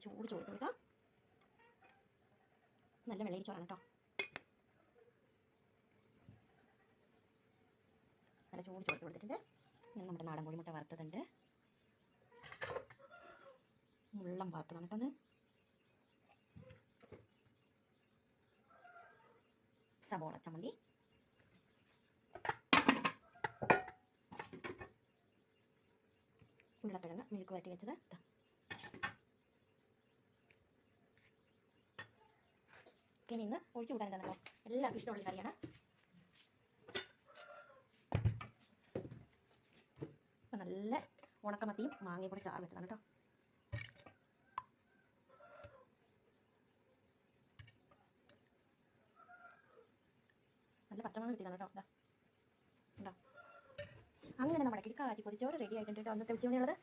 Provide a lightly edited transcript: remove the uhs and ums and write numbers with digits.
ചൂട് ചോറ് കൊടുക്കാം. നല്ല വെള്ളരി ചോറാണ് കേട്ടോ. നല്ല ചൂട് ചോറ് കൊടുത്തിട്ടുണ്ട്. ഇനി നമ്മുടെ നാടൻ കോഴിമുട്ട വറുത്തതുണ്ട്. മുള്ളം വറുത്തതാണ് കേട്ടോ. സബോള ചമ്മന്തി, ഉരുളക്കിഴങ്ങ് മെഴുക്ക് വരട്ടി വെച്ചത്. പിന്നെ ഇന്ന് ഒഴിച്ചു കൂടാൻ എന്താണല്ലോ, എല്ലാവർക്കും ഇഷ്ടമുള്ള കറിയാണ്. അപ്പം നല്ല ഉണക്കമത്തിയും മാങ്ങയും കൂടെ ചാറ് വെച്ചതാണ് കേട്ടോ. നല്ല പച്ചമുളക് കിട്ടിയതാണ് കേട്ടോ. ഉണ്ടോ? അങ്ങനെ നമ്മുടെ കിടക്കാച്ചി പൊതിച്ചോറ് റെഡി ആയിട്ടുണ്ട് കേട്ടോ. അന്നത്തെ ഉച്ചമണിയുള്ളത്